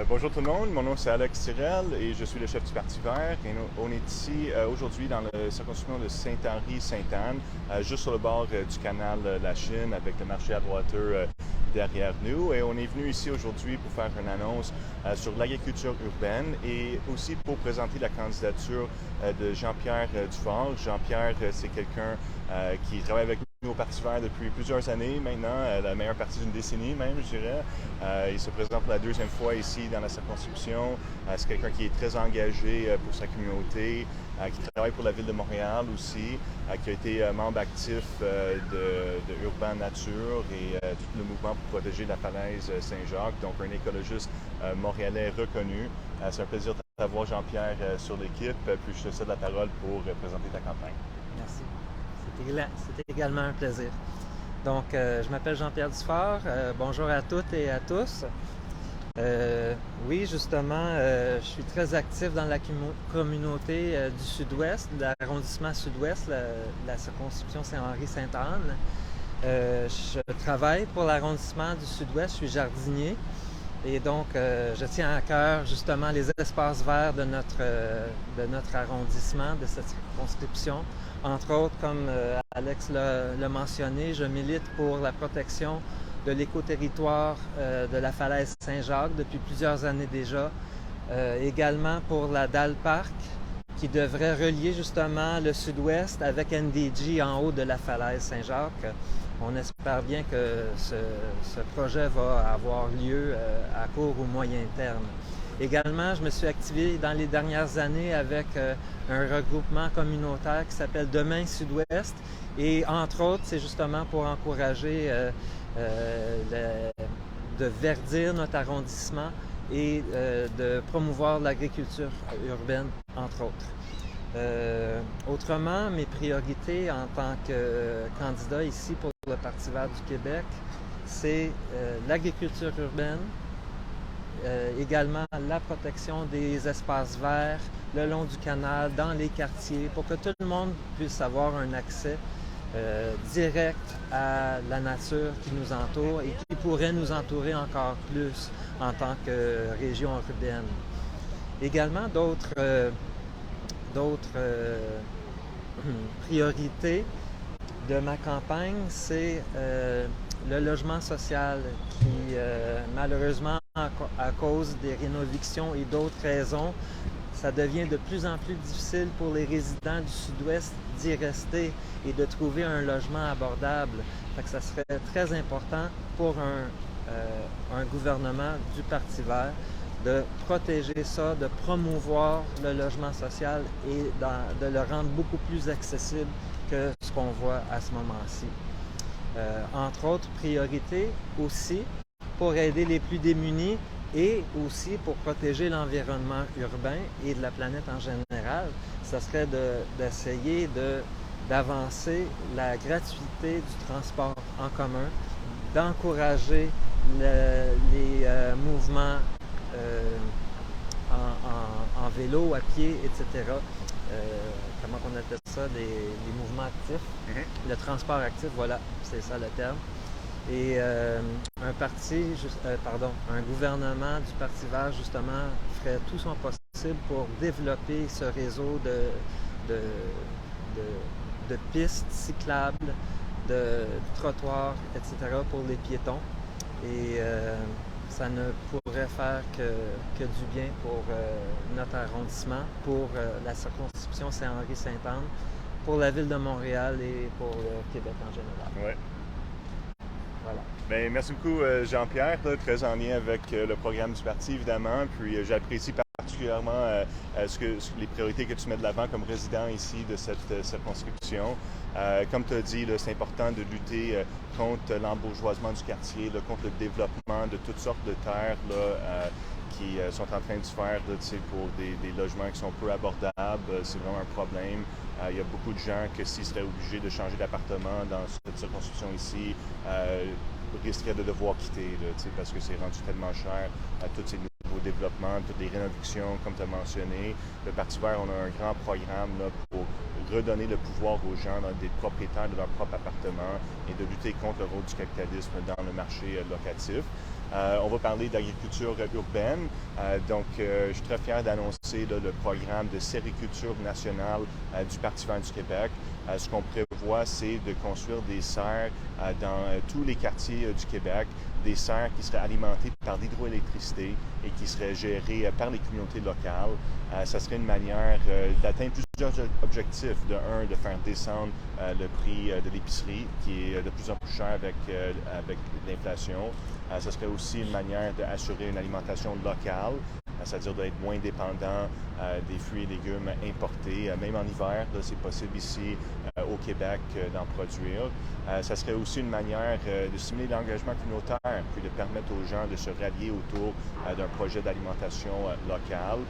Bonjour tout le monde, mon nom c'est Alex Tirel et je suis le chef du Parti vert. Et on est ici aujourd'hui dans la circonscription de Saint-Henri-Sainte-Anne, juste sur le bord du canal La Chine avec le marché à droiteux derrière nous. Et on est venu ici aujourd'hui pour faire une annonce sur l'agriculture urbaine et aussi pour présenter la candidature de Jean-Pierre Dufort. Jean-Pierre, c'est quelqu'un qui travaille avec nous au Parti vert depuis plusieurs années maintenant, la meilleure partie d'une décennie même, je dirais. Il se présente pour la deuxième fois ici dans la circonscription. C'est quelqu'un qui est très engagé pour sa communauté, qui travaille pour la Ville de Montréal aussi, qui a été membre actif de Urban Nature et tout le mouvement pour protéger la falaise Saint-Jacques, donc un écologiste montréalais reconnu. C'est un plaisir d'avoir Jean-Pierre sur l'équipe, puis je te cède la parole pour présenter ta campagne. Merci. C'était également un plaisir. Donc, je m'appelle Jean-Pierre Dufort. Bonjour à toutes et à tous. Oui, justement, je suis très actif dans la communauté du Sud-Ouest, de l'arrondissement Sud-Ouest, la circonscription Saint-Henri-Sainte-Anne. Je travaille pour l'arrondissement du Sud-Ouest, je suis jardinier. Et donc, je tiens à cœur justement les espaces verts de notre arrondissement, de cette circonscription. Entre autres, comme Alex l'a mentionné, je milite pour la protection de l'écoterritoire de la falaise Saint-Jacques depuis plusieurs années déjà. Également pour la Dalle Park, qui devrait relier justement le Sud-Ouest avec NDG en haut de la falaise Saint-Jacques. On espère bien que ce projet va avoir lieu à court ou moyen terme. Également, je me suis activé dans les dernières années avec un regroupement communautaire qui s'appelle Demain Sud-Ouest. Et entre autres, c'est justement pour encourager de verdir notre arrondissement et de promouvoir l'agriculture urbaine, entre autres. Autrement, mes priorités en tant que candidat ici pour le Parti vert du Québec, c'est l'agriculture urbaine, également la protection des espaces verts le long du canal, dans les quartiers, pour que tout le monde puisse avoir un accès direct à la nature qui nous entoure et qui pourrait nous entourer encore plus en tant que région urbaine. Également, d'autres priorités de ma campagne, c'est le logement social qui, malheureusement, à cause des rénovictions et d'autres raisons, ça devient de plus en plus difficile pour les résidents du Sud-Ouest d'y rester et de trouver un logement abordable. Fait que ça serait très important pour un gouvernement du Parti vert de protéger ça, de promouvoir le logement social et de le rendre beaucoup plus accessible que ce qu'on voit à ce moment-ci. Entre autres priorités aussi, pour aider les plus démunis et aussi pour protéger l'environnement urbain et de la planète en général, ce serait d'essayer d'avancer la gratuité du transport en commun, d'encourager les mouvements en vélo, à pied, etc. Comment on appelle ça, les mouvements actifs, le transport actif, voilà, c'est ça le terme. Et un gouvernement du Parti vert, justement, ferait tout son possible pour développer ce réseau de pistes cyclables, de trottoirs, etc. pour les piétons. Et ça ne pourrait faire que du bien pour notre arrondissement, pour la circonscription Saint-Henri-Sainte-Anne, pour la Ville de Montréal et pour le Québec en général. Ouais. Voilà. Bien, merci beaucoup, Jean-Pierre, là, très en lien avec le programme du parti, évidemment. Puis j'apprécie particulièrement les priorités que tu mets de l'avant comme résident ici de cette circonscription. Comme tu as dit, là, c'est important de lutter contre l'embourgeoisement du quartier, là, contre le développement de toutes sortes de terres là, qui sont en train de se faire là, pour des logements qui sont peu abordables. C'est vraiment un problème. Il y a beaucoup de gens que s'ils seraient obligés de changer d'appartement dans cette circonscription ici, risqueraient de devoir quitter là, parce que c'est rendu tellement cher à tous ces nouveaux développements, toutes les rénovations, comme tu as mentionné. Le Parti vert, on a un grand programme là, pour redonner le pouvoir aux gens d'être propriétaires de leur propre appartement et de lutter contre le rôle du capitalisme dans le marché locatif. On va parler d'agriculture urbaine. Je suis très fier d'annoncer le programme de sériculture nationale du Parti vert du Québec. Ce qu'on prévoit, c'est de construire des serres dans tous les quartiers du Québec, des serres qui seraient alimentées par l'hydroélectricité et qui seraient gérées par les communautés locales. Ça serait une manière d'atteindre plusieurs objectifs. De un, de faire descendre le prix de l'épicerie, qui est de plus en plus cher avec l'inflation. Ça serait aussi une manière d'assurer une alimentation locale, c'est-à-dire d'être moins dépendant des fruits et légumes importés. Même en hiver, c'est possible ici au Québec d'en produire. Ça serait aussi une manière de stimuler l'engagement communautaire, puis de permettre aux gens de se rallier autour d'un projet d'alimentation locale.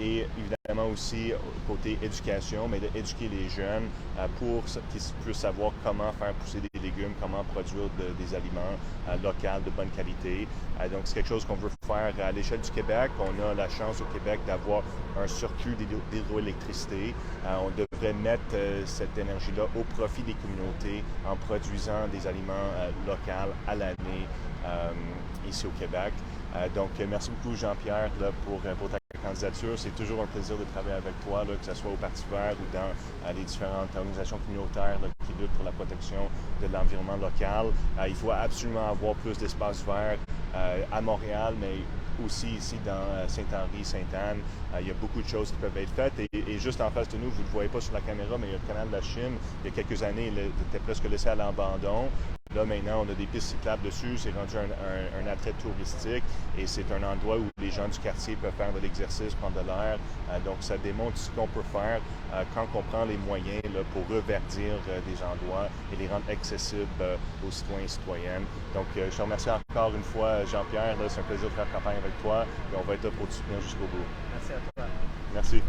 Et évidemment aussi, côté éducation, mais d'éduquer les jeunes pour qu'ils puissent savoir comment faire pousser des légumes, comment produire des aliments locaux de bonne qualité. Donc, c'est quelque chose qu'on veut faire à l'échelle du Québec. On a la chance au Québec d'avoir un surplus d'hydroélectricité. On devrait mettre cette énergie-là au profit des communautés en produisant des aliments locaux à l'année ici au Québec. Merci beaucoup Jean-Pierre pour ta candidature. C'est toujours un plaisir de travailler avec toi, que ce soit au Parti vert ou dans les différentes organisations communautaires qui luttent pour la protection de l'environnement local. Il faut absolument avoir plus d'espace vert à Montréal, mais aussi ici dans Saint-Henri, Sainte-Anne. Il y a beaucoup de choses qui peuvent être faites. Et juste en face de nous, vous ne le voyez pas sur la caméra, mais il y a le canal de la Chine. Il y a quelques années, il était presque laissé à l'abandon. Là, maintenant, on a des pistes cyclables dessus. C'est rendu un attrait touristique et c'est un endroit où les gens du quartier peuvent faire de l'exercice, prendre de l'air. Donc, ça démontre ce qu'on peut faire quand on prend les moyens pour reverdir des endroits et les rendre accessibles aux citoyens et citoyennes. Donc, je te remercie encore une fois, Jean-Pierre. C'est un plaisir de faire campagne avec toi et on va être là pour te soutenir jusqu'au bout. Merci à toi. Merci.